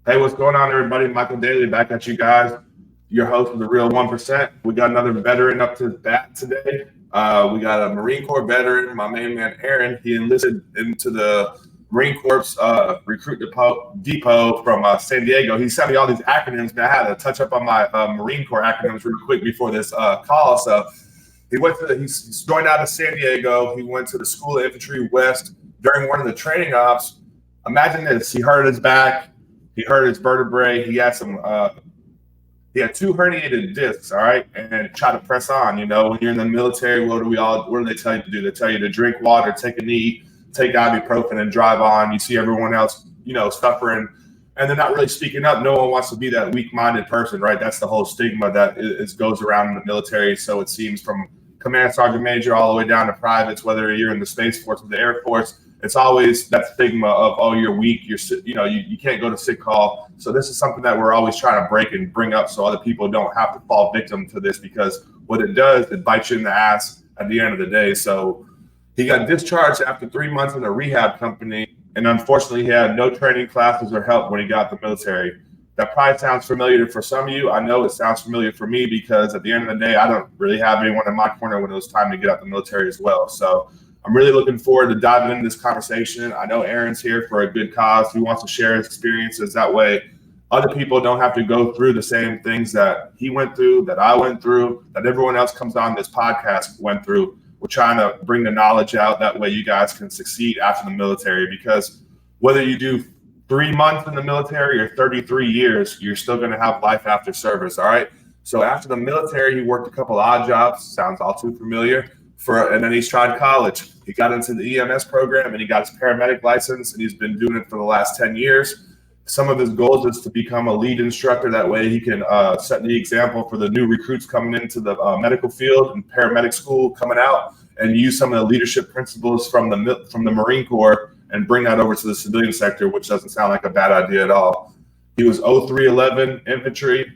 Hey, what's going on, everybody? Michael Daly back at you guys. Your host of the Real 1%. We got another veteran up to bat today. We got a Marine Corps veteran, my main man Aaron. He enlisted into the Marine Corps recruit depot from San Diego. He sent me all these acronyms, man. I had to touch up on my Marine Corps acronyms real quick before this call. So he's joined out of San Diego. He went to the School of Infantry West during one of the training ops. Imagine this: he hurt his back. He hurt his vertebrae. He had he had two herniated discs, all right, and try to press on. You know, when you're in the military, what do they tell you to do? They tell you to drink water, take a knee, take ibuprofen, and drive on. You see everyone else, suffering, and they're not really speaking up. No one wants to be that weak-minded person, right? That's the whole stigma that goes around in the military. So it seems from command sergeant major all the way down to privates, whether you're in the Space Force or the Air Force. It's always that stigma of, oh, you're weak, you can't go to sick call. So this is something that we're always trying to break and bring up so other people don't have to fall victim to this, because what it does, it bites you in the ass at the end of the day. So he got discharged after 3 months in a rehab company, and unfortunately he had no training classes or help when he got the military. That probably sounds familiar for some of you. I know it sounds familiar for me, because at the end of the day, I don't really have anyone in my corner when it was time to get out the military as well. So I'm really looking forward to diving into this conversation. I know Aaron's here for a good cause. He wants to share his experiences. That way other people don't have to go through the same things that he went through, that I went through, that everyone else comes on this podcast went through. We're trying to bring the knowledge out. That way you guys can succeed after the military, because whether you do 3 months in the military or 33 years, you're still going to have life after service. All right. So after the military, he worked a couple odd jobs. Sounds all too familiar. And then he's tried college. He got into the EMS program and he got his paramedic license, and he's been doing it for the last 10 years. Some of his goals is to become a lead instructor. That way he can set the example for the new recruits coming into the medical field and paramedic school coming out, and use some of the leadership principles from the Marine Corps and bring that over to the civilian sector, which doesn't sound like a bad idea at all. He was 0311 Infantry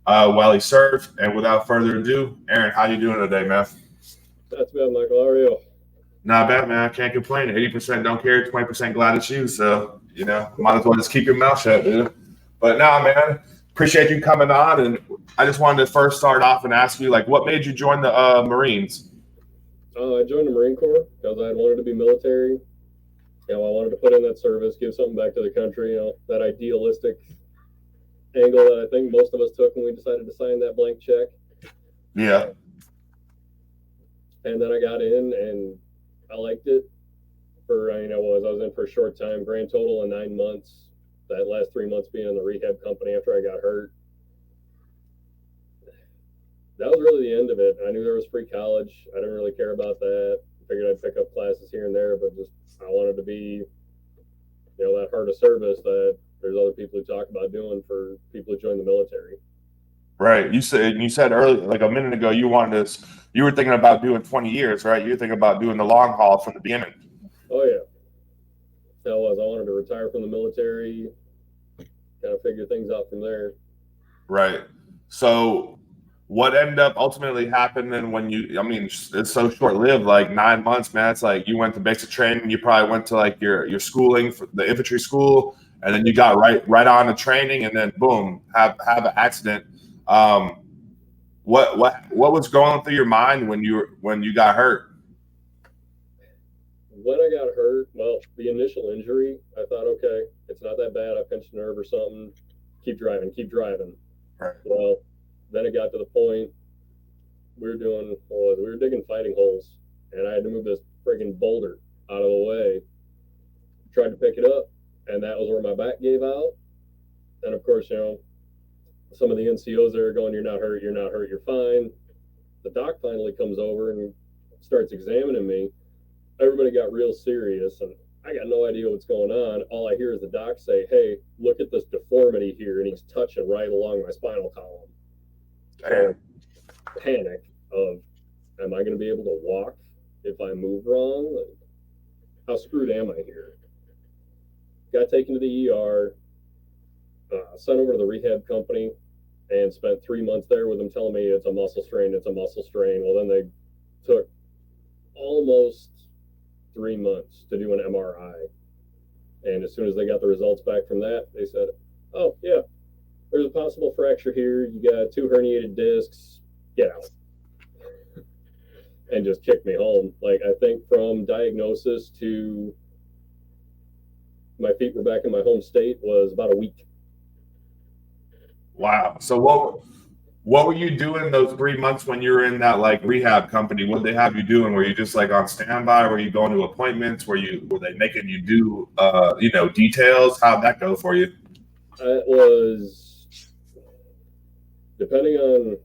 while he served. And without further ado, Aaron, how you doing today, man? That's bad, Michael. How are you? Not bad, man. I can't complain. 80% don't care, 20% glad it's you. So, might as well just keep your mouth shut, dude. But nah, man, appreciate you coming on. And I just wanted to first start off and ask you, what made you join the Marines? I joined the Marine Corps because I wanted to be military. I wanted to put in that service, give something back to the country, that idealistic angle that I think most of us took when we decided to sign that blank check. Yeah. And then I got in and I liked it for, I was in for a short time, grand total of 9 months. That last 3 months being in the rehab company after I got hurt. That was really the end of it. I knew there was free college. I didn't really care about that. I figured I'd pick up classes here and there, but I wanted to be, that heart of service that there's other people who talk about doing for people who join the military. Right. You said earlier, like a minute ago, you were thinking about doing 20 years, right? You were thinking about doing the long haul from the beginning. Oh, yeah. I wanted to retire from the military, kind of figure things out from there. Right. So what ended up ultimately happening when it's so short-lived, 9 months, man. It's like you went to basic training, you probably went to your schooling for the infantry school, and then you got right on to training, and then boom, have an accident. What was going through your mind when you got hurt? When I got hurt, well, the initial injury, I thought, okay, it's not that bad. I pinched a nerve or something. Keep driving. Right. Well, then it got to the point we were digging fighting holes, and I had to move this friggin' boulder out of the way. Tried to pick it up, and that was where my back gave out. And of course, some of the NCOs there are going, you're not hurt, you're fine. The doc finally comes over and starts examining me. Everybody got real serious, and I got no idea what's going on. All I hear is the doc say, hey, look at this deformity here, and he's touching right along my spinal column. Damn. Panic of, am I going to be able to walk if I move wrong? How screwed am I here? Got taken to the ER, sent over to the rehab company, and spent 3 months there with them telling me it's a muscle strain. Well, then they took almost 3 months to do an MRI. And as soon as they got the results back from that, they said, Oh, yeah, there's a possible fracture here. You got 2 herniated discs. Get out. And just kicked me home. Like, I think from diagnosis to my feet were back in my home state was about a week. Wow. So what were you doing those 3 months when you were in that like rehab company? What did they have you doing? Were you just like on standby? Were you going to appointments? Were they making you do details? How'd that go for you? It was, depending on,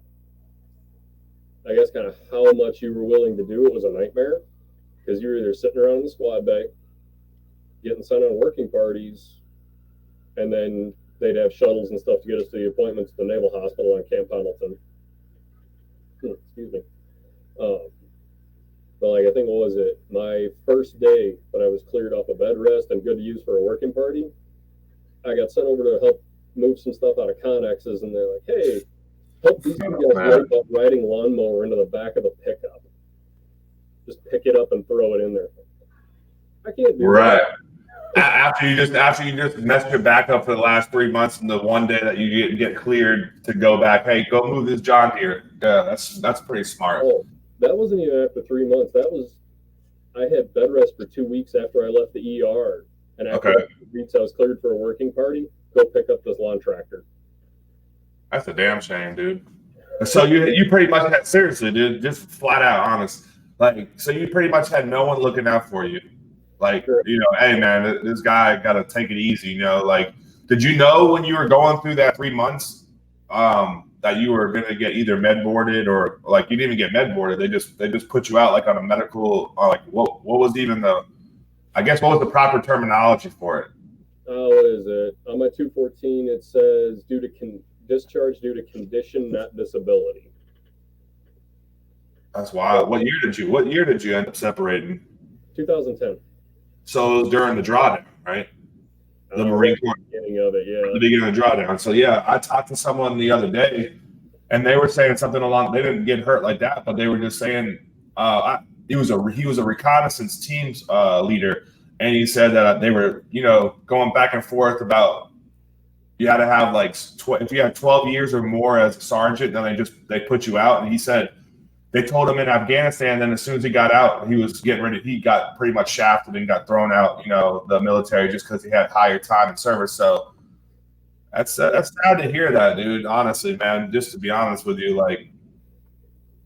I guess, kind of how much you were willing to do, it was a nightmare because you were either sitting around in the squad bay, getting sent on working parties, and then they'd have shuttles and stuff to get us to the appointments at the Naval Hospital on Camp Pendleton. Excuse me. Um, but like, I think, what was it? My first day that I was cleared off a bed rest and good to use for a working party, I got sent over to help move some stuff out of connexes, and they're like, "Hey, help these two guys wipe up riding lawnmower into the back of the pickup. Just pick it up and throw it in there." I can't do Right. that. After you just messed your back up for the last 3 months, and the one day that you get cleared to go back, hey, go move this John Deere. Yeah, that's pretty smart. Oh, that wasn't even after 3 months. That was, I had bed rest for 2 weeks after I left the ER, and after Okay. 2 weeks I was cleared for a working party. Go pick up this lawn tractor. That's a damn shame, dude. So you pretty much had, seriously, dude, just flat out honest. Like, so you pretty much had no one looking out for you. Like, Sure. hey man, this guy got to take it easy. Like, did you know when you were going through that 3 months that you were gonna get either med boarded or like you didn't even get med boarded? They just put you out like on a medical. Like, what was even the? I guess what was the proper terminology for it? What is it? On my 214, it says due to discharge due to condition, not disability. That's wild. What year did you end up separating? 2010. So it was during the drawdown, right? The Marine Corps, beginning of it, yeah. the beginning of the drawdown. So yeah, I talked to someone the other day, and they were saying something along. They didn't get hurt like that, but they were just saying he was a reconnaissance teams leader, and he said that they were going back and forth about you had to have like if you had 12 years or more as a sergeant, then they put you out, and he said they told him in Afghanistan. Then as soon as he got out, he was getting ready. He got pretty much shafted and got thrown out, the military just because he had higher time in service. So that's sad to hear that, dude. Honestly, man, just to be honest with you, like,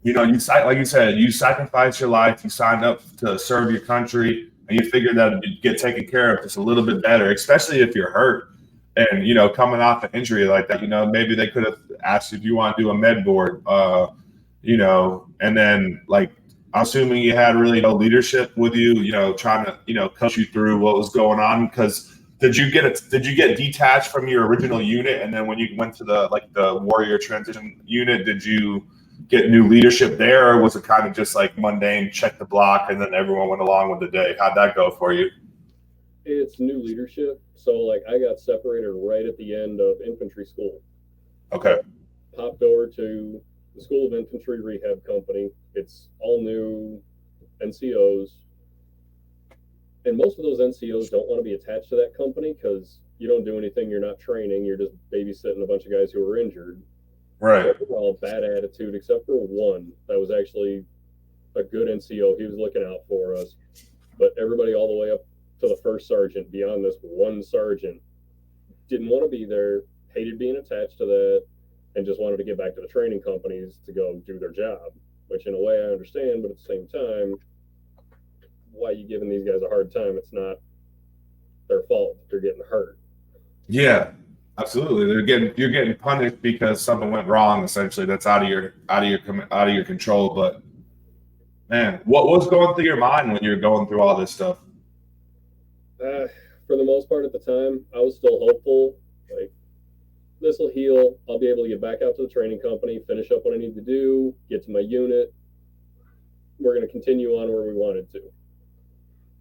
like you said, you sacrificed your life, you signed up to serve your country, and you figured that you'd get taken care of just a little bit better, especially if you're hurt. And coming off an injury like that, maybe they could have asked you if you want to do a med board, and then like assuming you had really no leadership with you, trying to, coach you through what was going on. Because did you get detached from your original unit, and then when you went to the warrior transition unit, did you get new leadership there, or was it kind of just like mundane, check the block, and then everyone went along with the day? How'd that go for you? It's new leadership. So like I got separated right at the end of infantry school. Okay. Popped over to the School of Infantry Rehab Company. It's all new NCOs. And most of those NCOs don't want to be attached to that company because you don't do anything, you're not training, you're just babysitting a bunch of guys who were injured. Right. So all bad attitude, except for one that was actually a good NCO. He was looking out for us. But everybody all the way up to the first sergeant, beyond this one sergeant, didn't want to be there, hated being attached to that, and just wanted to get back to the training companies to go do their job, which in a way I understand, but at the same time, why are you giving these guys a hard time? It's not their fault if they're getting hurt. Yeah, absolutely. You're getting punished because something went wrong. Essentially, that's out of your control. But man, what was going through your mind when you were going through all this stuff? For the most part, at the time, I was still hopeful. Like, this will heal. I'll be able to get back out to the training company, finish up what I need to do, get to my unit. We're going to continue on where we wanted to.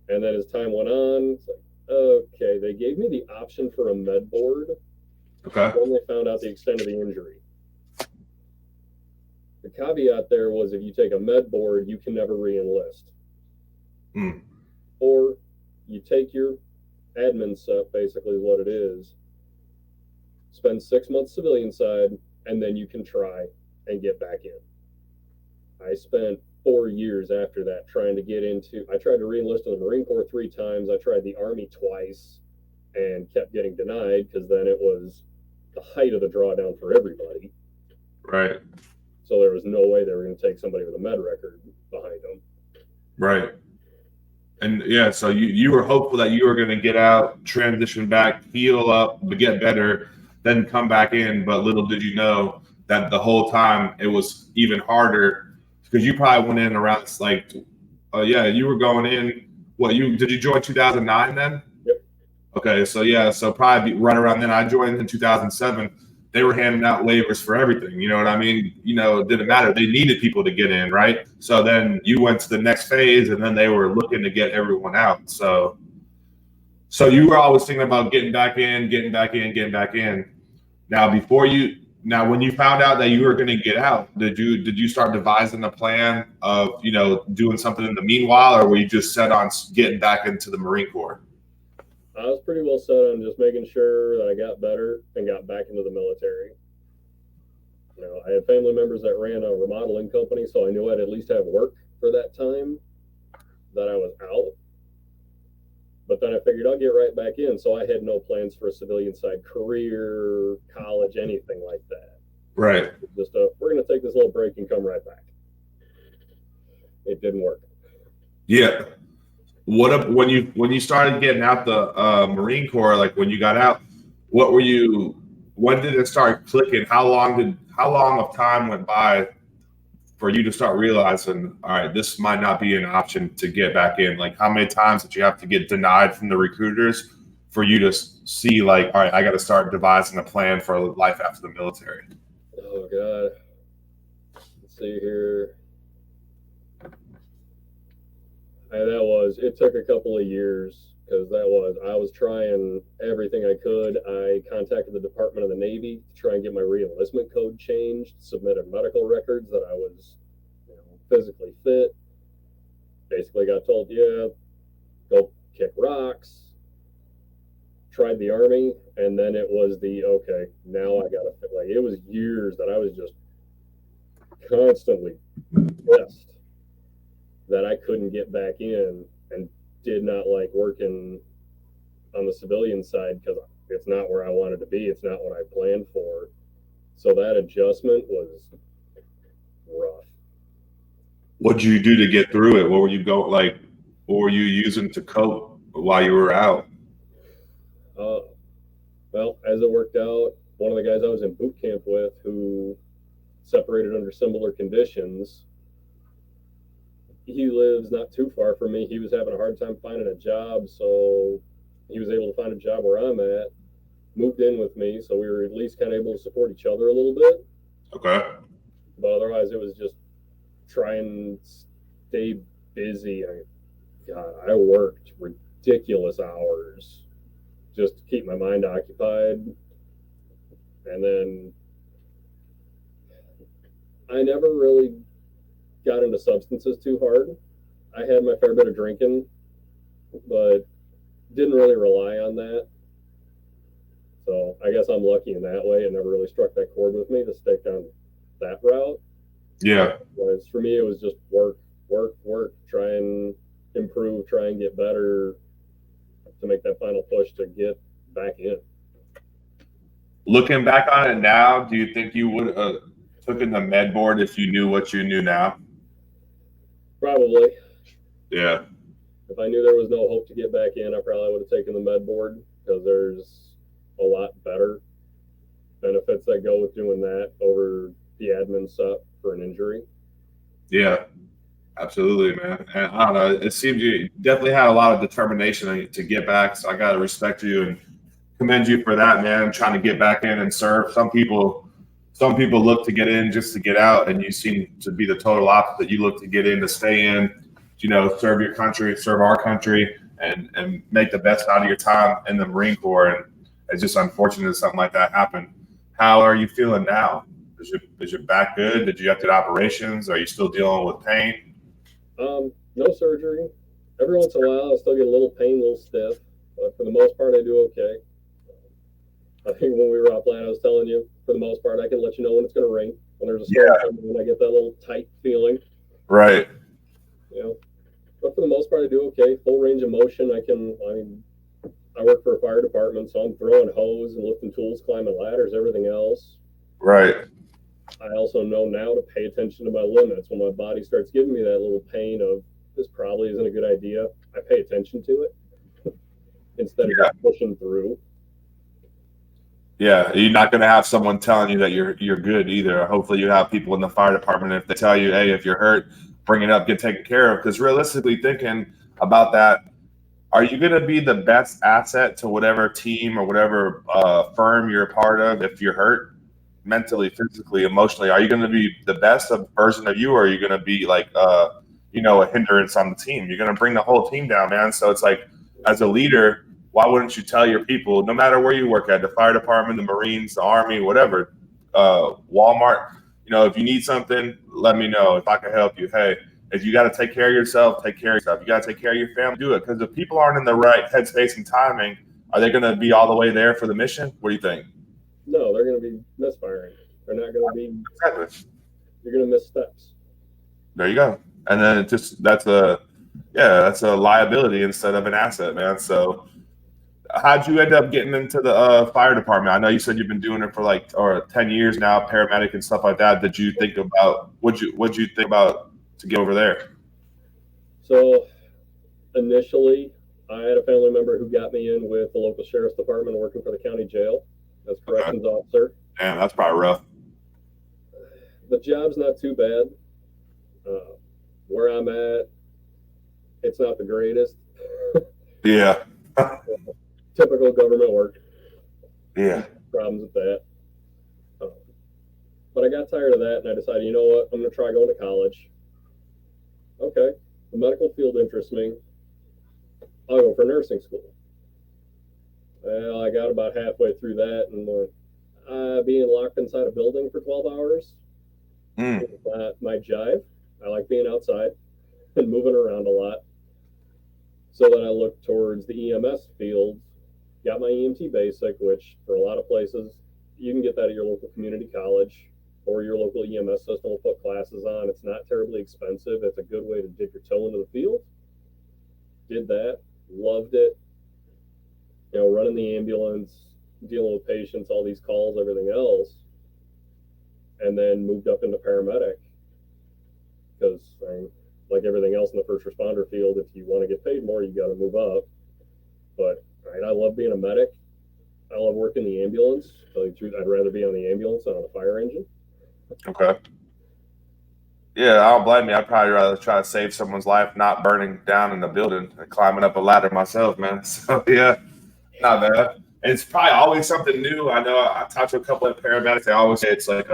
And then as time went on, it's like, okay, they gave me the option for a med board. Okay. When they found out the extent of the injury. The caveat there was if you take a med board, you can never re-enlist. Or you take your admin stuff, basically is what it is, spend 6 months civilian side, and then you can try and get back in. I spent 4 years after that trying to get into. I tried to re-enlist in the Marine Corps 3 times. I tried the Army twice and kept getting denied because then it was the height of the drawdown for everybody. Right. So there was no way they were going to take somebody with a med record behind them. Right. And yeah, so you were hopeful that you were going to get out, transition back, heal up, get better, then come back in. But little did you know that the whole time it was even harder because you probably went in around like, yeah, you were going in. What did you join 2009 then? Yep. Okay, so yeah, so probably right around then. I joined in 2007. They were handing out waivers for everything. You know what I mean? It didn't matter. They needed people to get in, right? So then you went to the next phase, and then they were looking to get everyone out. So you were always thinking about getting back in. Now, when you found out that you were going to get out, did you start devising a plan of doing something in the meanwhile, or were you just set on getting back into the Marine Corps? I was pretty well set on just making sure that I got better and got back into the military. I had family members that ran a remodeling company, so I knew I'd at least have work for that time that I was out. But then I figured I'll get right back in, so I had no plans for a civilian side career, college, anything like that. Right. Just we're going to take this little break and come right back. It didn't work. Yeah. When you started getting out the Marine Corps, like when you got out, when did it start clicking? How long of time went by for you to start realizing, all right, this might not be an option to get back in? Like, how many times did you have to get denied from the recruiters for you to see, like, all right, I got to start devising a plan for life after the military? Oh God. Let's see here. It took a couple of years because I was trying everything I could. I contacted the Department of the Navy to try and get my re-enlistment code changed, submitted medical records that I was physically fit. Basically got told, yeah, go kick rocks. Tried the Army, and then it was okay, now I gotta fit. Like, it was years that I was just constantly pissed that I couldn't get back in, and did not like working on the civilian side because it's not where I wanted to be. It's not what I planned for. So that adjustment was rough. What did you do to get through it? What were you using to cope while you were out? Well, as it worked out, one of the guys I was in boot camp with, who separated under similar conditions, he lives not too far from me. He was having a hard time finding a job, so he was able to find a job where I'm at, moved in with me, so we were at least kind of able to support each other a little bit. Okay. But otherwise, it was just try and stay busy. I worked ridiculous hours just to keep my mind occupied. And then I never really got into substances too hard. I had my fair bit of drinking, but didn't really rely on that. So I guess I'm lucky in that way. It never really struck that chord with me to stick down that route. Yeah. Whereas for me, it was just work, try and improve, try and get better to make that final push to get back in. Looking back on it now, do you think you would have taken the med board if you knew what you knew now? Probably. Yeah. If I knew there was no hope to get back in, I probably would have taken the med board because there's a lot better benefits that go with doing that over the admin stuff for an injury. Yeah, absolutely, man. And I don't know, it seems you definitely had a lot of determination to get back. So I got to respect you and commend you for that, man. Trying to get back in and serve. Some people look to get in just to get out, and you seem to be the total opposite. You look to get in to stay in, serve your country, serve our country, and make the best out of your time in the Marine Corps. And it's just unfortunate that something like that happened. How are you feeling now? Is your back good? Did you have to do operations? Are you still dealing with pain? No surgery. Every once in a while, I still get a little pain, a little stiff. But for the most part, I do okay. I think when we were offline, I was telling you, for the most part, I can let you know when it's going to rain. When there's a storm Yeah. coming, when I get that little tight feeling, Right. you know. But for the most part, I do okay. Full range of motion. I work for a fire department, so I'm throwing hose and lifting tools, climbing ladders, everything else. Right. I also know now to pay attention to my limits. When my body starts giving me that little pain of this probably isn't a good idea, I pay attention to it instead of just pushing through. Yeah, you're not going to have someone telling you that you're good either. Hopefully, you have people in the fire department, if they tell you, hey, if you're hurt, bring it up, get taken care of. Because realistically, thinking about that, are you going to be the best asset to whatever team or whatever firm you're a part of if you're hurt? Mentally, physically, emotionally, are you going to be the best of version of you, or are you going to be like a hindrance on the team? You're going to bring the whole team down, man. So it's like, as a leader, why wouldn't you tell your people, no matter where you work at, the fire department, the Marines, the Army, whatever, Walmart, if you need something, let me know. If I can help you, hey, if you got to take care of yourself, take care of yourself. You got to take care of your family, do it. Because if people aren't in the right headspace and timing, are they going to be all the way there for the mission? What do you think? No, they're going to be misfiring. They're not going to be. Exactly. You're going to miss steps. There you go. And then that's a liability instead of an asset, man. So how'd you end up getting into the fire department? I know you said you've been doing it for 10 years now, paramedic and stuff like that. Did you think about what'd you think about to get over there? So initially, I had a family member who got me in with the local sheriff's department working for the county jail as corrections officer. Damn, that's probably rough. The job's not too bad. Where I'm at, it's not the greatest. Yeah. Typical government work. Yeah. Problems with that. But I got tired of that, and I decided, you know what, I'm going to try going to college. Okay, the medical field interests me. I'll go for nursing school. Well, I got about halfway through that, and being locked inside a building for 12 hours, my jive. I like being outside and moving around a lot. So then I looked towards the EMS field, got my EMT basic, which for a lot of places, you can get that at your local community college or your local EMS system will put classes on. It's not terribly expensive. It's a good way to dip your toe into the field. Did that, loved it. Running the ambulance, dealing with patients, all these calls, everything else. And then moved up into paramedic because like everything else in the first responder field, if you want to get paid more, you got to move up. But I love being a medic. I love working the ambulance. To tell you the truth, I'd rather be on the ambulance than on the fire engine. Okay. Yeah, I don't blame me. I'd probably rather try to save someone's life, not burning down in the building and climbing up a ladder myself, man. So yeah, not bad. It's probably always something new. I know I talked to a couple of paramedics. They always say it's like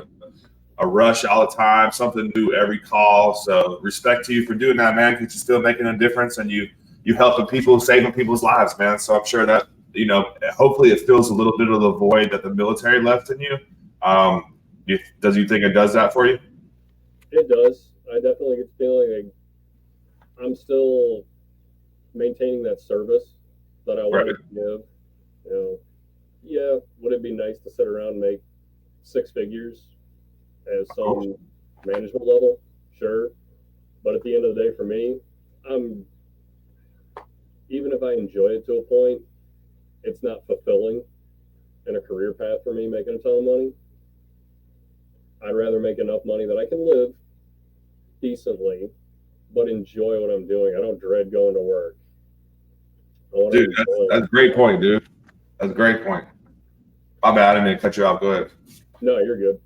a rush all the time, something new every call. So respect to you for doing that, man, because you're still making a difference and you helping people, saving people's lives, man. So I'm sure that, hopefully it fills a little bit of the void that the military left in you. Does you think it does that for you? It does. I definitely get the feeling like I'm still maintaining that service that I wanted to give. Yeah, would it be nice to sit around and make six figures as some management level? Sure. But at the end of the day, for me, even if I enjoy it to a point, it's not fulfilling in a career path for me making a ton of money. I'd rather make enough money that I can live decently, but enjoy what I'm doing. I don't dread going to work. Dude, that's a great point, dude. That's a great point. My bad, I didn't mean to cut you off. Go ahead. No, you're good.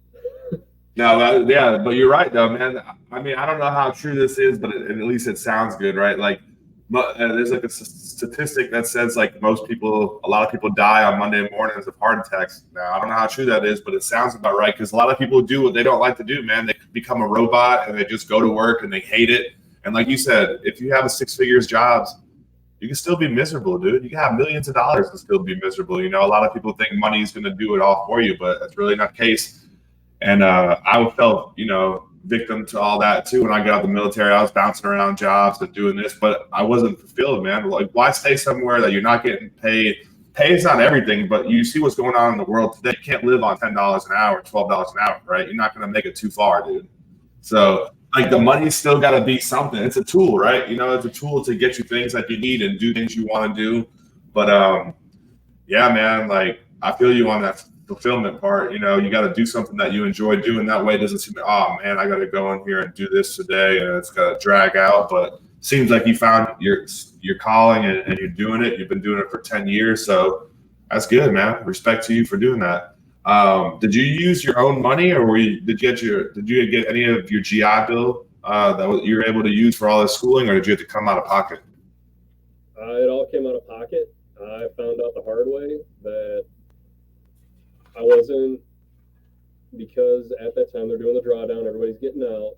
No, yeah, but you're right, though, man. I mean, I don't know how true this is, but at least it sounds good, right? Like, there's like a statistic that says like a lot of people die on Monday mornings of heart attacks. Now, I don't know how true that is, but it sounds about right because a lot of people do what they don't like to do, man. They become a robot and they just go to work and they hate it. And like you said, if you have a six figures jobs, you can still be miserable, dude. You can have millions of dollars and still be miserable. A lot of people think money is going to do it all for you, but that's really not the case. And I felt, victim to all that too. When I got out of the military, I was bouncing around jobs and doing this, but I wasn't fulfilled, man. Like, why stay somewhere that you're not getting paid pay is not everything, but you see what's going on in the world today. You can't live on $10 an hour, $12 an hour, right? You're not going to make it too far, dude. So like the money's still got to be something. It's a tool, right? You know, it's a tool to get you things that you need and do things you want to do. But yeah, man, like I feel you on that fulfillment part. You know, you got to do something that you enjoy doing. That way it doesn't seem like, oh man, I got to go in here and do this today and it's got to drag out. But seems like you found your calling and you're doing it. You've been doing it for 10 years. So that's good, man. Respect to you for doing that. Did you use your own money, or did you get any of your GI Bill that you were able to use for all this schooling, or did you have to come out of pocket? It all came out of pocket. I found out the hard way that I wasn't, because at that time they're doing the drawdown, everybody's getting out.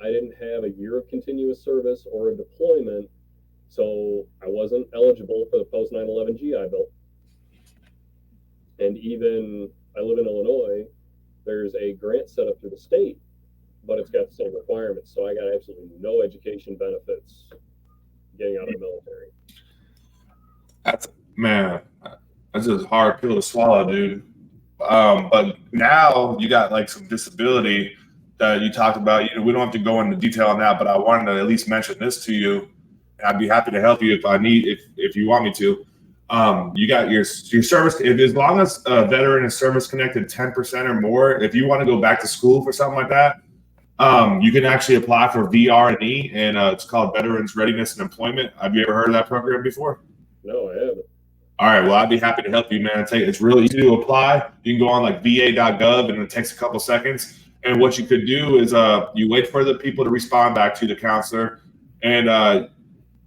I didn't have a year of continuous service or a deployment, so I wasn't eligible for the post 9/11 GI Bill. And even I live in Illinois, there's a grant set up through the state, but it's got the same requirements. So I got absolutely no education benefits getting out of the military. That's a hard pill to swallow, dude. But now you got like some disability that you talked about. You know, we don't have to go into detail on that, but I wanted to at least mention this to you. I'd be happy to help you if you want me to. You got your service. As long as a veteran is service connected 10% or more, if you want to go back to school for something like that, you can actually apply for VR&E, and it's called Veterans Readiness and Employment. Have you ever heard of that program before? No, I haven't. All right, well, I'd be happy to help you, man. It's really easy to apply. You can go on like va.gov, and it takes a couple seconds. And what you could do is you wait for the people to respond back to the counselor, and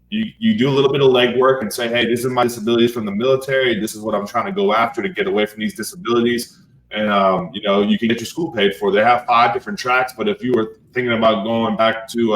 you do a little bit of legwork and say, hey, this is my disabilities from the military. This is what I'm trying to go after to get away from these disabilities. And, you know, you can get your school paid for. They have 5 different tracks, but if you were thinking about going back to,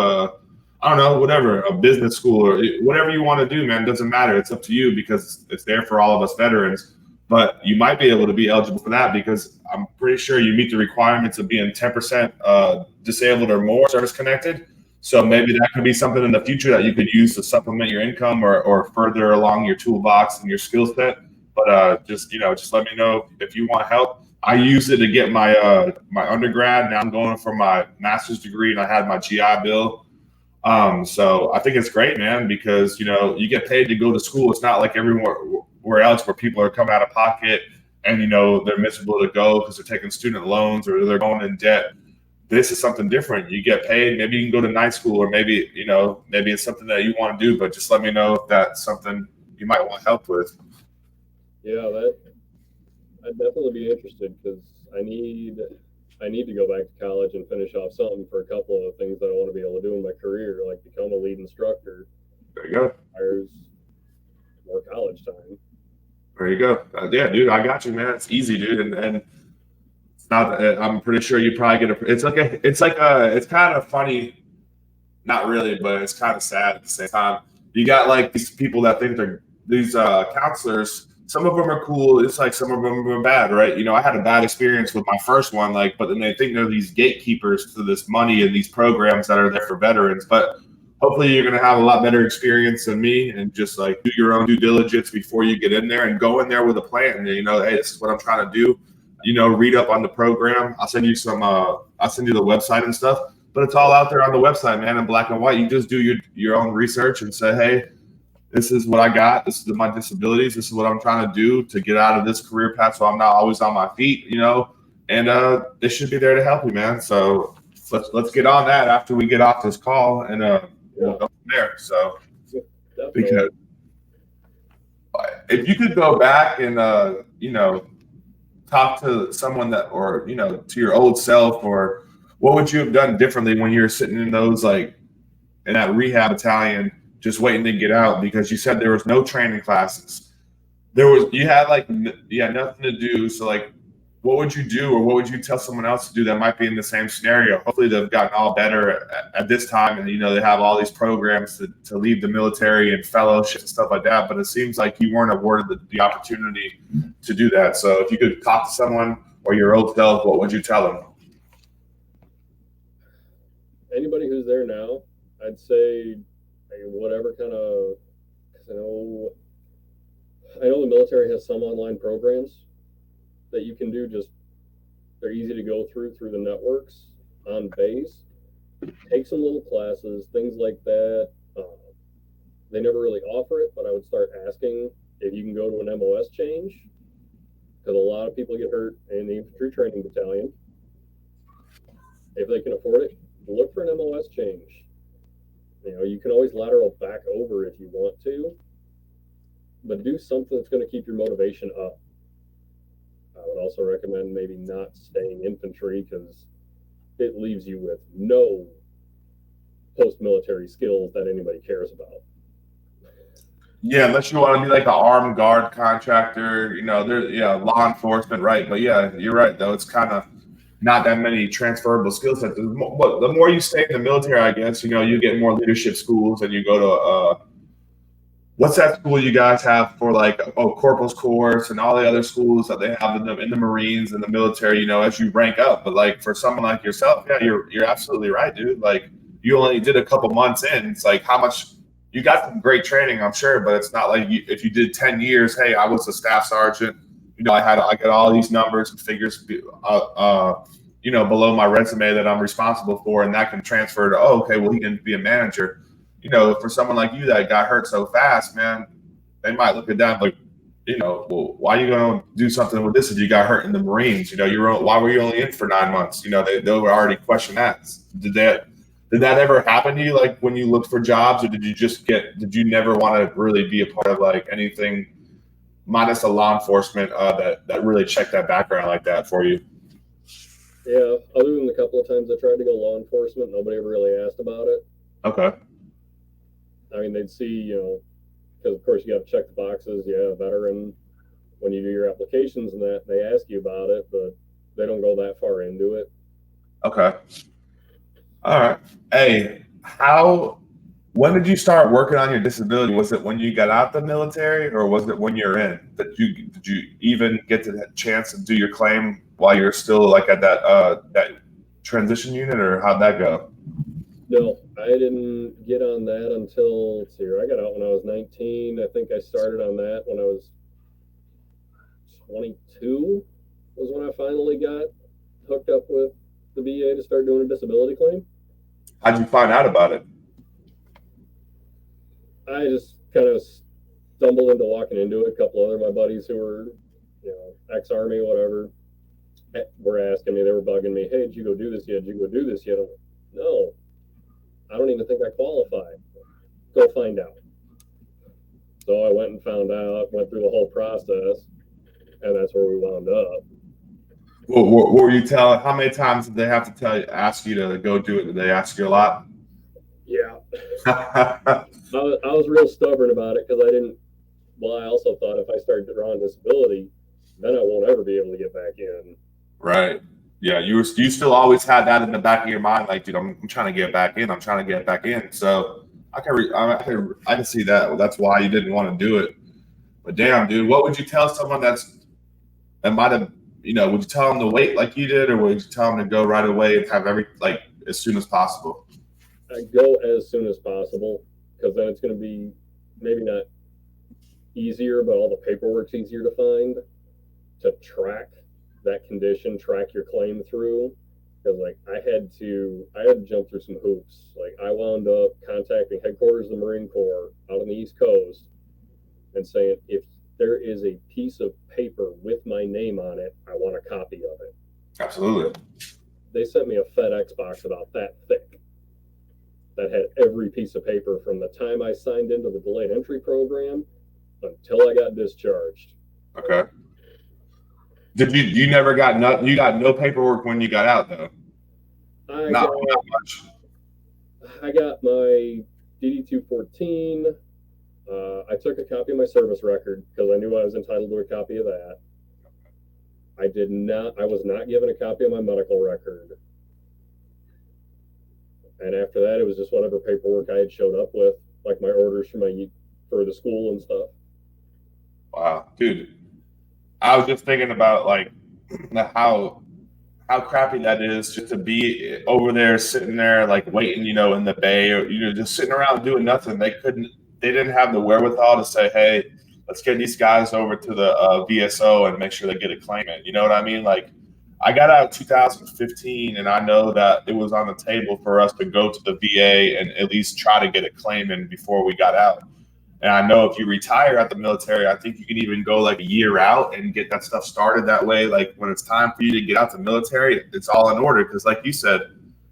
I don't know, whatever, a business school or whatever you want to do, man, doesn't matter. It's up to you because it's there for all of us veterans. But you might be able to be eligible for that because I'm pretty sure you meet the requirements of being 10% disabled or more service connected. So maybe that could be something in the future that you could use to supplement your income or further along your toolbox and your skill set. But just let me know if you want help. I used it to get my my undergrad. Now I'm going for my master's degree, and I had my GI Bill. So I think it's great, man, because you get paid to go to school. It's not like everywhere else where people are coming out of pocket and they're miserable to go because they're taking student loans or they're going in debt. This is something different. You get paid. Maybe you can go to night school, or maybe it's something that you want to do. But just let me know if that's something you might want help with. Yeah, I'd definitely be interested because I need to go back to college and finish off something for a couple of things that I want to be able to do in my career, like become a lead instructor. There you go. There's more college time. There you go. Yeah, dude, I got you, man. It's easy, dude, and it's not. I'm pretty sure you probably get a. It's kind of funny, not really, but it's kind of sad at the same time. You got like these people that think they're these counselors. Some of them are cool. It's like some of them are bad, right? I had a bad experience with my first one, but then they think they're these gatekeepers to this money and these programs that are there for veterans. But hopefully you're going to have a lot better experience than me and just like do your own due diligence before you get in there and go in there with a plan. And, hey, this is what I'm trying to do. Read up on the program. I'll send you I'll send you the website and stuff, but it's all out there on the website, man, in black and white. You just do your own research and say, hey, this is what I got. This is my disabilities. This is what I'm trying to do to get out of this career path so I'm not always on my feet, and they should be there to help you, man. So let's get on that after we get off this call, and we'll go from there. So because if you could go back and talk to someone or to your old self, or what would you have done differently when you were sitting in those in that rehab battalion just waiting to get out, because you said there was no training classes. You had nothing to do. So what would you do, or what would you tell someone else to do that might be in the same scenario? Hopefully they've gotten all better at this time, and they have all these programs to leave the military and fellowships and stuff like that. But it seems like you weren't awarded the opportunity to do that. So if you could talk to someone or your old self, what would you tell them? Anybody who's there now, I'd say whatever kind of, I know the military has some online programs that you can do. Just they're easy to go through the networks on base. Take some little classes, things like that. They never really offer it, but I would start asking if you can go to an MOS change because a lot of people get hurt in the infantry training battalion. If they can afford it, look for an MOS change. You can always lateral back over if you want to, but do something that's going to keep your motivation up. I would also recommend maybe not staying infantry because it leaves you with no post-military skills that anybody cares about. Yeah, unless you want to be like an armed guard contractor, law enforcement, right? But yeah, you're right though. It's kind of not that many transferable skill sets. The more you stay in the military, I guess, you get more leadership schools, and you go to what's that school you guys have for like corporal's course and all the other schools that they have in the Marines and the military, as you rank up. But like for someone like yourself, yeah, you're absolutely right, dude. Like you only did a couple months in. It's like how much you got some great training, I'm sure, but it's not like if you did 10 years, hey, I was a staff sergeant, I got all these numbers and figures below my resume that I'm responsible for, and that can transfer to, okay, well, he can be a manager. For someone like you that got hurt so fast, man, they might look at that like, well, why are you going to do something with this if you got hurt in the Marines? Why were you only in for 9 months? They would already question that. Did that ever happen to you, like when you looked for jobs, or did you never want to really be a part of like anything minus a law enforcement that really checked that background like that for you? Yeah, other than the couple of times I tried to go law enforcement, nobody ever really asked about it. Okay. I mean, they'd see, because of course you got to check the boxes. Yeah, veteran. When you do your applications and that, they ask you about it, but they don't go that far into it. Okay. All right. Hey, when did you start working on your disability? Was it when you got out the military, or was it when you're in? Did you even get the chance to do your claim while you're still like at that transition unit, or how'd that go? No, I didn't get on that until, let's see here, I got out when I was 19. I think I started on that when I was 22 was when I finally got hooked up with the VA to start doing a disability claim. How'd you find out about it? I just kind of stumbled into walking into it. A couple other my buddies who were, ex-Army, whatever, were asking me, they were bugging me, hey, did you go do this yet? Did you go do this yet? I'm like, no, I don't even think I qualify. Go find out. So I went and found out, went through the whole process, and that's where we wound up. What were you telling? How many times did they have to ask you to go do it? Did they ask you a lot? Yeah. I was real stubborn about it because I also thought if I started drawing disability, then I won't ever be able to get back in. Right. Yeah, you still always had that in the back of your mind, like, dude, I'm trying to get back in. I'm trying to get back in. So I can see that. Well, that's why you didn't want to do it. But damn, dude, what would you tell someone that might have, would you tell them to wait like you did, or would you tell them to go right away and have as soon as possible? I go as soon as possible because then it's going to be maybe not easier, but all the paperwork's easier to find to track that condition, track your claim through. Because I had to jump through some hoops. Like I wound up contacting headquarters of the Marine Corps out on the East Coast and saying, if there is a piece of paper with my name on it, I want a copy of it. Absolutely. They sent me a FedEx box about that thick that had every piece of paper from the time I signed into the delayed entry program until I got discharged. Okay. Did you never got no paperwork when you got out though? Not much. I got my DD-214. I took a copy of my service record because I knew I was entitled to a copy of that. I was not given a copy of my medical record. And after that, it was just whatever paperwork I had showed up with, like my orders for the school and stuff. Wow, dude. I was just thinking about how crappy that is just to be over there, sitting there, waiting, in the bay, or, just sitting around doing nothing. They didn't have the wherewithal to say, hey, let's get these guys over to the VSO and make sure they get a claimant. You know what I mean? Like, I got out in 2015, and I know that it was on the table for us to go to the VA and at least try to get a claimant before we got out. And I know if you retire at the military, I think you can even go like a year out and get that stuff started that way. Like when it's time for you to get out the military, it's all in order. Because like you said,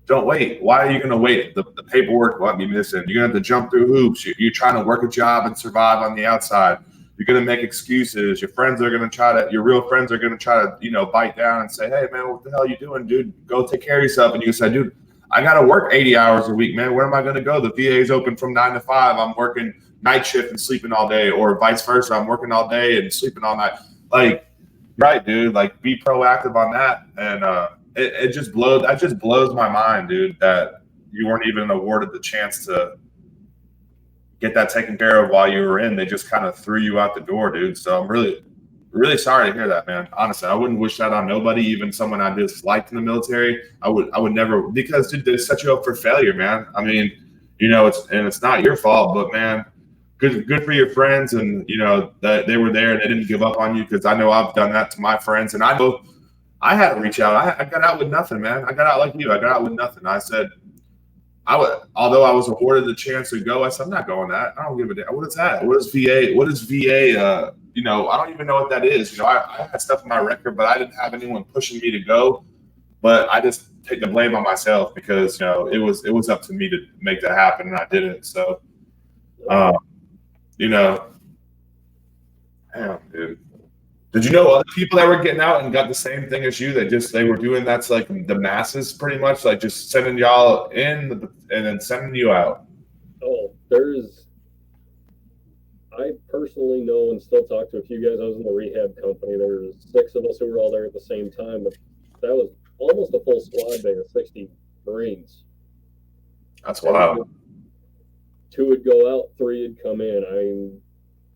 don't wait. Why are you going to wait? The paperwork might be missing. You're going to have to jump through hoops. You're trying to work a job and survive on the outside. You're going to make excuses. Your friends are going to your real friends are going to try to, bite down and say, hey, man, what the hell are you doing, dude? Go take care of yourself. And you can say, dude, I got to work 80 hours a week, man. Where am I going to go? The VA is open from 9 to 5. I'm working night shift and sleeping all day, or vice versa. I'm working all day and sleeping all night. Like, right, dude, like be proactive on that. And it just blows my mind, dude, that you weren't even awarded the chance to get that taken care of while you were in. They just kind of threw you out the door, dude. So I'm really, really sorry to hear that, man. Honestly, I wouldn't wish that on nobody, even someone I disliked in the military. I would never, because dude, they set you up for failure, man. I mean, it's not your fault, but man, good for your friends, and that they were there and they didn't give up on you, because I know I've done that to my friends, and I know I had to reach out. I got out with nothing, man. I got out like you. I got out with nothing. I said, although I was awarded the chance to go, I said, I'm not going that. I don't give a damn. What is that? What is VA? What is VA? I don't even know what that is. I had stuff in my record, but I didn't have anyone pushing me to go. But I just take the blame on myself, because it was up to me to make that happen, and I did it. So, damn, dude. Did you know other people that were getting out and got the same thing as you? They were doing that's like the masses, pretty much, like just sending y'all in and then sending you out. Oh, I personally know and still talk to a few guys. I was in the rehab company. There was 6 of us who were all there at the same time, but that was almost a full squad day of 60 Marines. That's wild. 2 would go out, 3 would come in.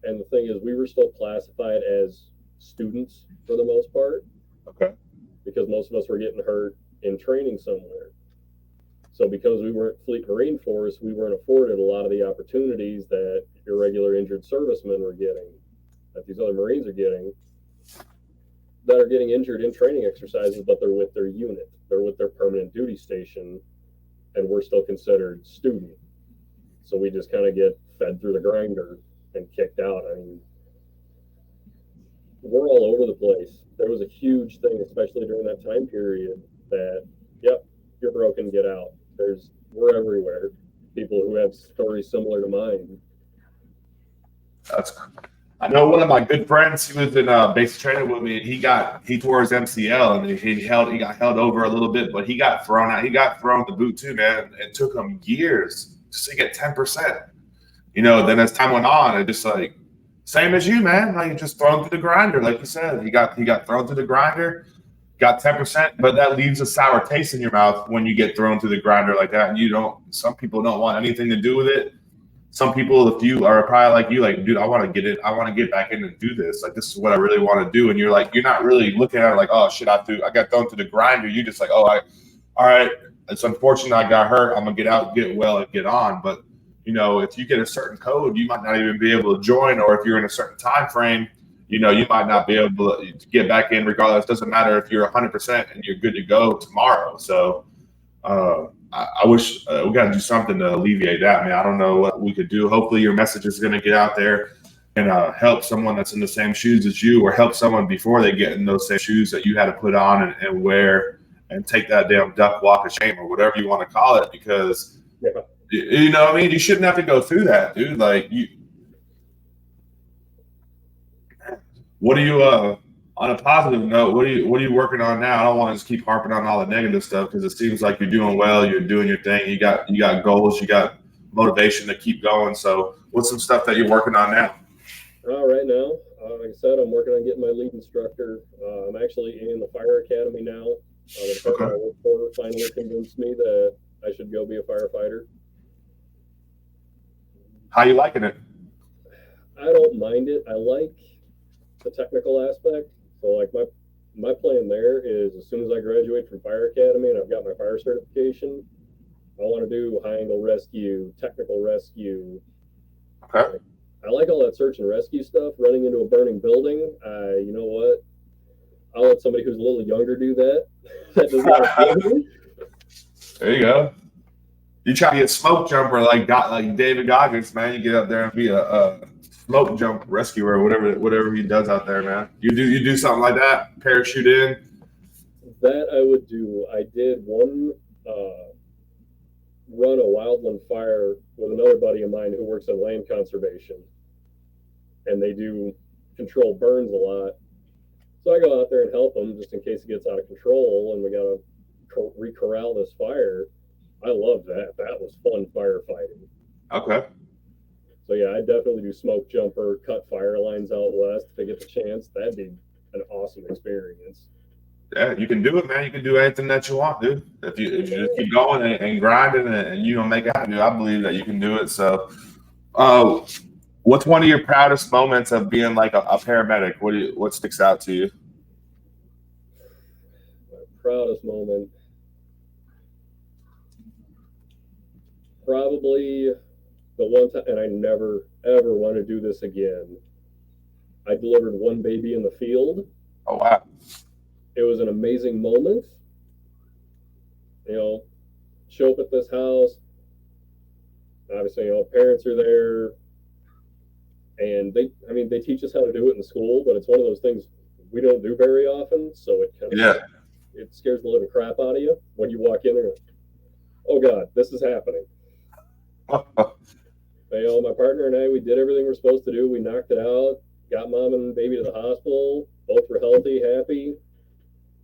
And the thing is, we were still classified as students for the most part. Okay. Because most of us were getting hurt in training somewhere. So because we weren't Fleet Marine Force, we weren't afforded a lot of the opportunities that your regular injured servicemen were getting, that these other Marines are getting, that are getting injured in training exercises, but they're with their unit. They're with their permanent duty station, and we're still considered student. So we just kind of get fed through the grinder and kicked out. I mean, we're all over the place. There was a huge thing, especially during that time period, that, yep, you're broken, get out. We're everywhere. People who have stories similar to mine. I know one of my good friends. He was in basic training with me, and he tore his MCL, and he got held over a little bit, but he got thrown out. He got thrown the boot too, man. It took him years just to get 10%. Then as time went on, it just like same as you, man. Like just thrown through the grinder, like you said. He got thrown through the grinder, got 10%, but that leaves a sour taste in your mouth when you get thrown through the grinder like that. And some people don't want anything to do with it. Some people, if you are probably like you, like, dude, I want to get it. I want to get back in and do this. Like, this is what I really want to do. And you're like, you're not really looking at it like, oh shit, I got thrown through the grinder. You just like, all right. It's unfortunate I got hurt. I'm gonna get out, get well, and get on. But if you get a certain code, you might not even be able to join, or if you're in a certain time frame, you might not be able to get back in regardless. It doesn't matter if you're 100% and you're good to go tomorrow. So I wish we got to do something to alleviate that, man. I don't know what we could do. Hopefully your message is going to get out there and help someone that's in the same shoes as you, or help someone before they get in those same shoes that you had to put on and wear, and take that damn duck walk of shame, or whatever you want to call it, because you know what I mean? You shouldn't have to go through that, dude. Like, what are you on a positive note, what are you working on now? I don't want to just keep harping on all the negative stuff, because it seems like you're doing well, you're doing your thing, you got goals, you got motivation to keep going. So what's some stuff that you're working on now? Right now, like I said, I'm working on getting my lead instructor. I'm actually in the fire academy now. The person I work for finally convinced me that I should go be a firefighter. How you liking it? I don't mind it. I like the technical aspect. So like my plan there is, as soon as I graduate from fire academy and I've got my fire certification, I want to do high angle rescue, technical rescue. Okay. I like all that search and rescue stuff. Running into a burning building, you know what? I'll let somebody who's a little younger do that. That does not appeal to me. There you go. You try to be a smoke jumper like David Goggins, man. You get up there and be a smoke jump rescuer, whatever he does out there, man. You do something like that, parachute in. That I would do. I did one run a wildland fire with another buddy of mine who works in land conservation, and they do control burns a lot. So I go out there and help them just in case it gets out of control, and we got to re-corral this fire. I love that. That was fun firefighting. Okay. So yeah, I definitely do smoke jumper, cut fire lines out west if I get the chance. That'd be an awesome experience. Yeah, you can do it, man. You can do anything that you want, dude. If you just keep going and grinding and you don't make it happen, dude, I believe that you can do it. So, what's one of your proudest moments of being like a paramedic? What sticks out to you? My proudest moment, probably the one time, and I never ever want to do this again. I delivered one baby in the field. Oh wow! It was an amazing moment. You know, show up at this house. Obviously, parents are there, and they teach us how to do it in school, but it's one of those things we don't do very often. So it kind of it scares the living crap out of you when you walk in there. Oh God, this is happening. My partner and I, we did everything we're supposed to do. We knocked it out, got mom and baby to the hospital. Both were healthy, happy.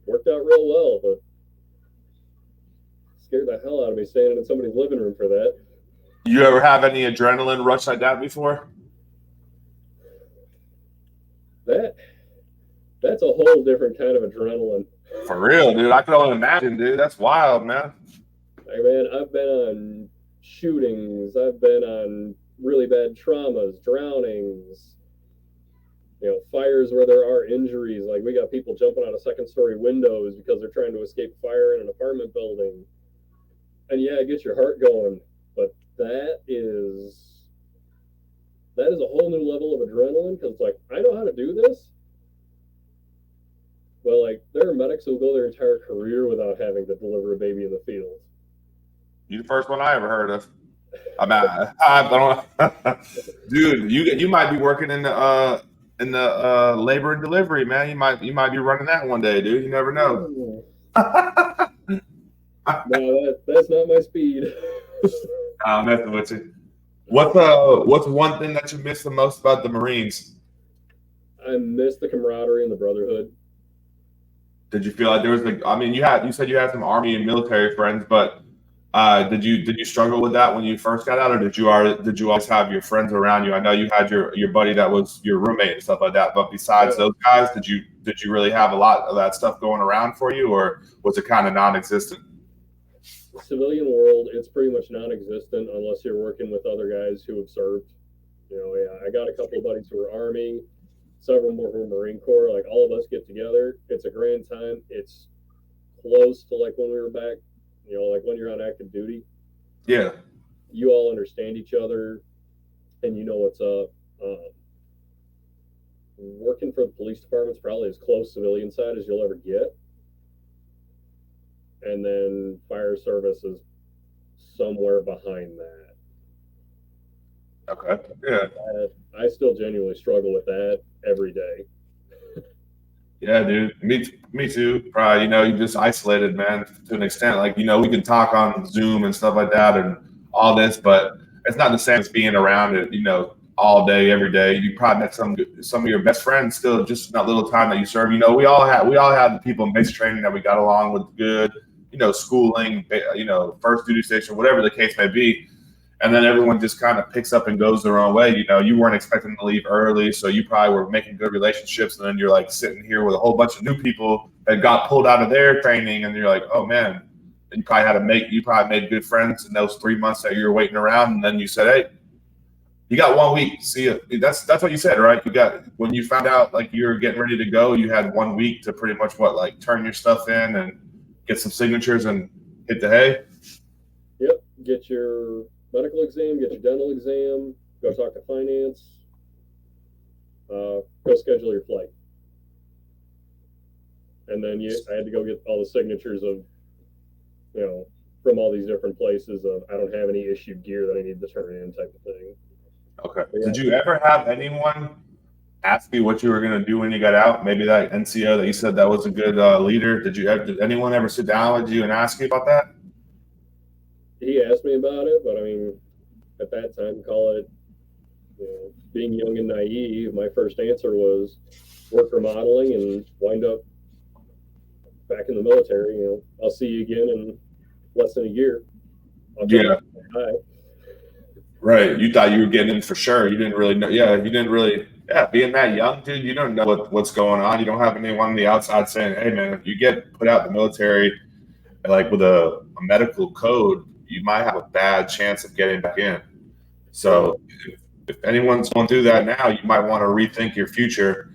Worked out real well, but scared the hell out of me standing in somebody's living room for that. You ever have any adrenaline rush like that before? That's a whole different kind of adrenaline. For real, dude. I can only imagine, dude. That's wild, man. Like, man, I've been on shootings. I've been on really bad traumas, drownings, fires where there are injuries. Like, we got people jumping out of second-story windows because they're trying to escape fire in an apartment building. And yeah, it gets your heart going, but that is a whole new level of adrenaline, because it's like, I know how to do this. Well, like, there are medics who will go their entire career without having to deliver a baby in the field. You're the first one I ever heard of. I don't, dude. You might be working in the labor and delivery, man. You might be running that one day, dude. You never know. No, that's not my speed. I'm messing with you. What's one thing that you miss the most about the Marines? I miss the camaraderie and the brotherhood. Did you feel like there was you said you had some Army and military friends, but did you struggle with that when you first got out, or did you always have your friends around you? I know you had your buddy that was your roommate and stuff like that, but besides those guys, did you really have a lot of that stuff going around for you, or was it kind of non-existent? The civilian world, it's pretty much non-existent unless you're working with other guys who have served. I got a couple of buddies who were Army, several more who were Marine Corps. Like, all of us get together. It's a grand time. It's close to like when we were back, like when you're on active duty. Yeah. You all understand each other and you know what's up. Working for the police department is probably as close civilian side as you'll ever get. And then fire service is somewhere behind that. Okay. Yeah. I still genuinely struggle with that every day. Yeah, dude. Me too. Probably, you just isolated, man, to an extent. Like, we can talk on Zoom and stuff like that and all this, but it's not the same as being around it, all day, every day. You probably met some of your best friends still just in that little time that you serve. We all had the people in basic training that we got along with good, schooling, first duty station, whatever the case may be. And then everyone just kind of picks up and goes their own way. You weren't expecting to leave early, so you probably were making good relationships. And then you're like sitting here with a whole bunch of new people that got pulled out of their training, and you're like, oh man. And you probably made good friends in those 3 months that you were waiting around. And then you said, hey, you got 1 week. See ya. That's what you said, right? When you found out like you were getting ready to go, you had 1 week to pretty much turn your stuff in and get some signatures and hit the hay. Yep. Get your medical exam, get your dental exam, go talk to finance, Go schedule your flight. And then I had to go get all the signatures of, from all these different places of I don't have any issued gear that I need to turn in type of thing. Okay. Yeah. Did you ever have anyone ask you what you were going to do when you got out? Maybe that NCO that you said that was a good leader. Did anyone ever sit down with you and ask you about that? He asked me about it, but I mean, at that time, call it, being young and naive. My first answer was work remodeling and wind up back in the military. I'll see you again in less than a year. Yeah. Right. You thought you were getting in for sure. You didn't really know. Yeah. You didn't really. Yeah. Being that young, dude, you don't know what's going on. You don't have anyone on the outside saying, "Hey, man, if you get put out in the military, like with a medical code, you might have a bad chance of getting back in." So if anyone's going through that now, you might want to rethink your future.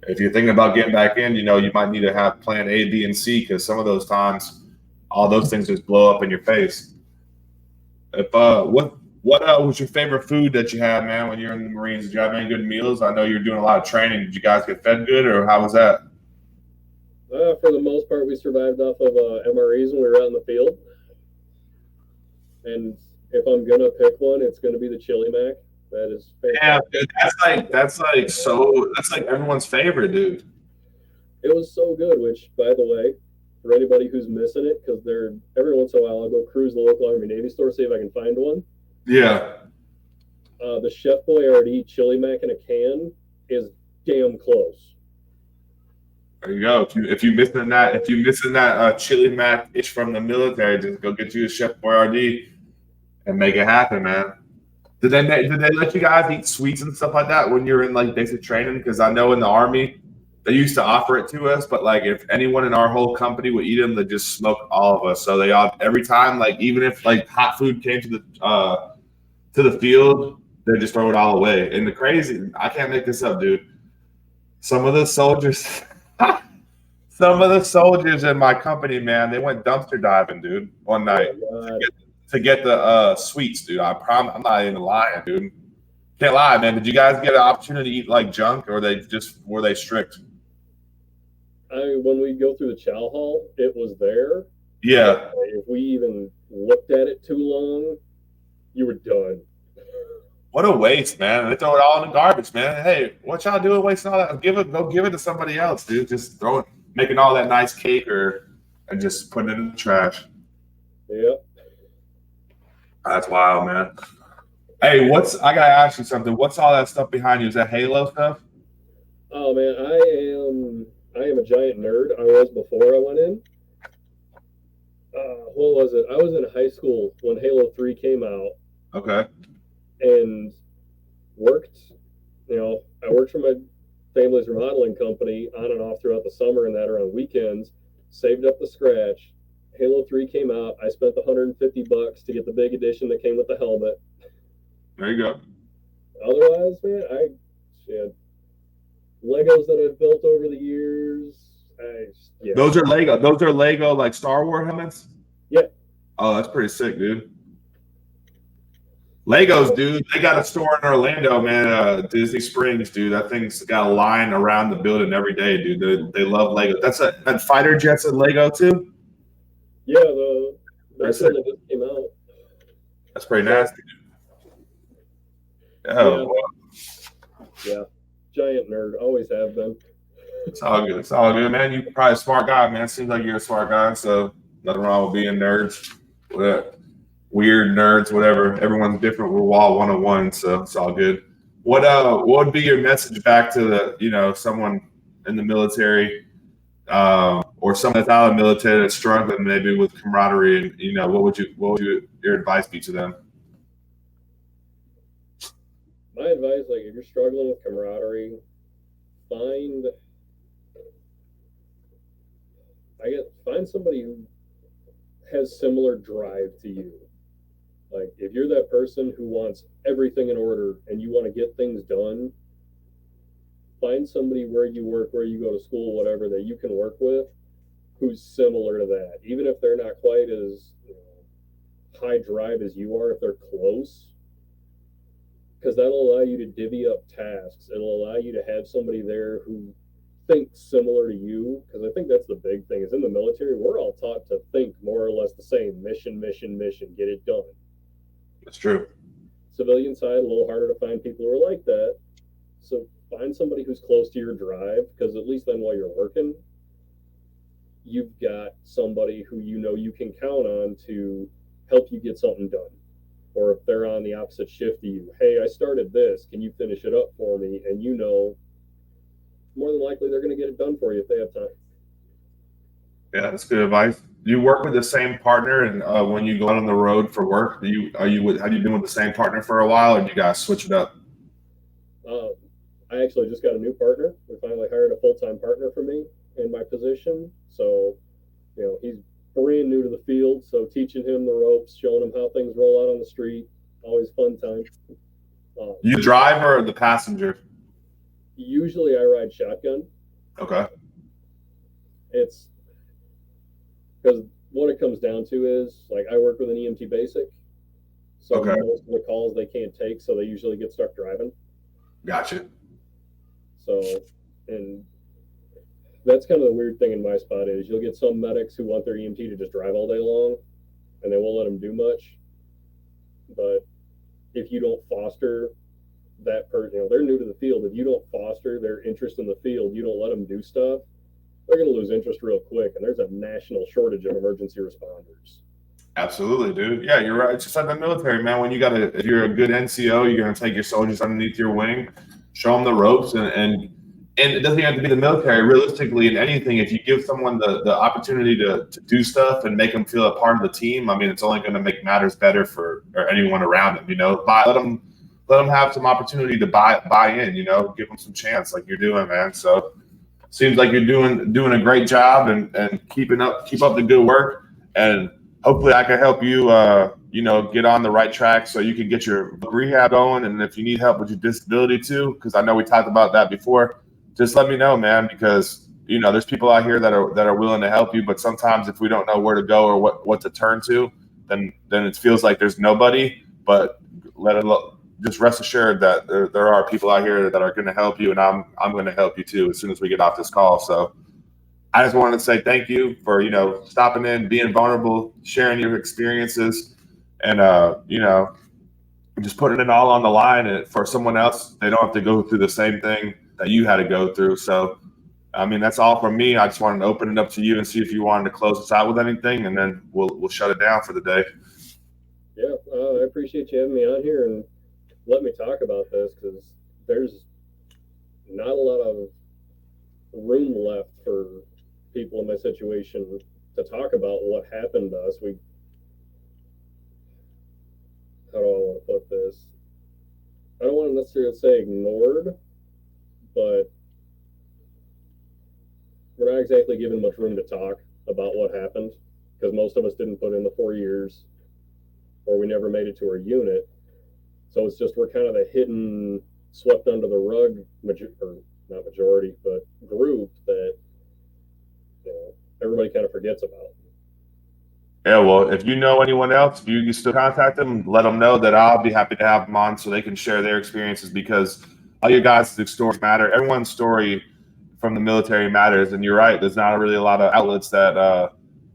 If you're thinking about getting back in, you might need to have plan A, B, and C because some of those times, all those things just blow up in your face. If what was your favorite food that you had, man, when you're in the Marines? Did you have any good meals? I know you were doing a lot of training. Did you guys get fed good, or how was that? For the most part, we survived off of MREs when we were out in the field. And if I'm gonna pick one, it's gonna be the chili mac. That is fantastic. Yeah, that's like everyone's favorite, dude. It was so good. Which, by the way, for anybody who's missing it, because they're every once in a while I'll go cruise the local Army Navy store, see if I can find one. Yeah. The Chef Boyardee chili mac in a can is damn close. There you go. If you missing that chili mac itch from the military, just go get you a Chef Boyardee and make it happen, man. Did they let you guys eat sweets and stuff like that when you're in like basic training? Because I know in the Army they used to offer it to us, but like if anyone in our whole company would eat them, they just smoke all of us. So they all every time, like even if like hot food came to the field, they just throw it all away. And the crazy, I can't make this up, dude. Some of the soldiers, some of the soldiers in my company, man, they went dumpster diving, dude, one night to get the sweets, dude. I'm not even lying, dude. Can't lie, man. Did you guys get an opportunity to eat like junk, or were they strict? When we go through the chow hall, it was there. Yeah. If we even looked at it too long, you were done. What a waste, man. They throw it all in the garbage, man. Hey, what y'all doing wasting all that? Go give it to somebody else, dude. Just throw it, making all that nice cake and just putting it in the trash. Yep. That's wild, man. Hey, I gotta ask you something. What's all that stuff behind you? Is that Halo stuff? Oh man, I am a giant nerd. I was before I went in. What was it? I was in high school when Halo 3 came out. Okay. And worked, I worked for my family's remodeling company on and off throughout the summer and that or on weekends, saved up the scratch. Halo 3 came out. I spent the $150 to get the big edition that came with the helmet. There you go. Otherwise, man, Legos that I've built over the years. Those are Lego. Those are Lego like Star Wars helmets? Yeah. Oh, that's pretty sick, dude. Legos, dude. They got a store in Orlando, man. Disney Springs, dude. That thing's got a line around the building every day, dude. They love Lego. That fighter jet's a Lego too. Yeah, that's when it just came out. That's pretty nasty. Oh, yeah. Giant nerd. Always have been. It's all good. It's all good, man. You're probably a smart guy, man. Seems like you're a smart guy, so nothing wrong with being nerds. Weird nerds, whatever. Everyone's different. We're all one-on-one, so it's all good. What would be your message back to someone in the military, or someone that's out of the military that's struggling maybe with camaraderie, and what would your advice be to them? My advice, like if you're struggling with camaraderie, find somebody who has similar drive to you. Like if you're that person who wants everything in order and you want to get things done, find somebody where you work, where you go to school, whatever, that you can work with who's similar to that. Even if they're not quite as high drive as you are, if they're close, because that'll allow you to divvy up tasks. It'll allow you to have somebody there who thinks similar to you, because I think that's the big thing is in the military, we're all taught to think more or less the same: mission, mission, mission, get it done. That's true. Civilian side, a little harder to find people who are like that. So find somebody who's close to your drive, because at least then while you're working, you've got somebody who you know you can count on to help you get something done. Or if they're on the opposite shift to you, hey, I started this, can you finish it up for me? And you know, more than likely they're going to get it done for you if they have time. Yeah, that's good advice. Do you work with the same partner, and when you go out on the road for work, have you been with the same partner for a while, or do you guys switch it up? I actually just got a new partner. We finally hired a full-time partner for me in my position. So, you know, he's brand new to the field, so teaching him the ropes, showing him how things roll out on the street, always fun time. You drive or the passenger? Usually I ride shotgun. Okay. It's because what it comes down to is, like, I work with an EMT basic, so Okay. most of the calls they can't take, so they usually get stuck driving. Gotcha. So, and that's kind of the weird thing in my spot is you'll get some medics who want their EMT to just drive all day long, and they won't let them do much. But if you don't foster that person, you know, they're new to the field. If you don't foster their interest in the field, you don't let them do stuff, they're going to lose interest real quick. And there's a national shortage of emergency responders. Absolutely, dude. Yeah, you're right. It's just like the military, man. If you're a good NCO, you're gonna take your soldiers underneath your wing, show them the ropes, and it doesn't have to be the military. Realistically, in anything, if you give someone the opportunity to do stuff and make them feel a part of the team, I mean, it's only going to make matters better for anyone around them. You know, let them have some opportunity to buy in. You know, give them some chance, like you're doing, man. So seems like you're doing a great job and keep up the good work, and hopefully I can help you, get on the right track so you can get your rehab going. And if you need help with your disability too, because I know we talked about that before, just let me know, man, because, you know, there's people out here that are willing to help you. But sometimes if we don't know where to go or what to turn to, then it feels like there's nobody. But just rest assured that there are people out here that are going to help you, and I'm going to help you too as soon as we get off this call. So I just wanted to say thank you for, stopping in, being vulnerable, sharing your experiences, and, just putting it all on the line. And for someone else, they don't have to go through the same thing that you had to go through. So, I mean, that's all from me. I just wanted to open it up to you and see if you wanted to close us out with anything, and then we'll shut it down for the day. Yeah, I appreciate you having me on here and let me talk about this, because there's not a lot of room left for people in my situation to talk about what happened to us. How do I want to put this? I don't want to necessarily say ignored, but we're not exactly given much room to talk about what happened, because most of us didn't put in the 4 years, or we never made it to our unit. So it's just we're kind of a hidden, swept under the rug, or not majority, but group that everybody kind of forgets about. Yeah, well, if you know anyone else, you can still contact them, let them know that I'll be happy to have them on so they can share their experiences, because all you guys' stories matter. Everyone's story from the military matters. And you're right, there's not really a lot of outlets that,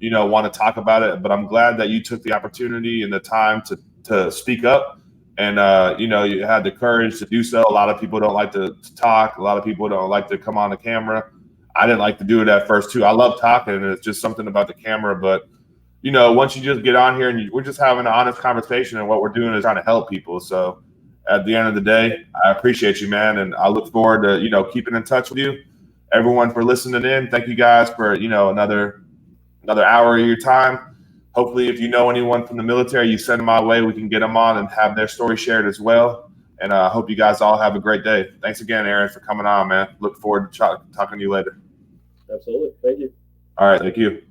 want to talk about it. But I'm glad that you took the opportunity and the time to speak up. And, you had the courage to do so. A lot of people don't like to talk. A lot of people don't like to come on the camera. I didn't like to do it at first, too. I love talking, and it's just something about the camera. But once you just get on here and we're just having an honest conversation, and what we're doing is trying to help people. So at the end of the day, I appreciate you, man. And I look forward to, keeping in touch with you. Everyone for listening in. Thank you guys for, another hour of your time. Hopefully, if you know anyone from the military, you send them my way. We can get them on and have their story shared as well. And I hope you guys all have a great day. Thanks again, Aaron, for coming on, man. Look forward to talking to you later. Absolutely. Thank you. All right. Thank you.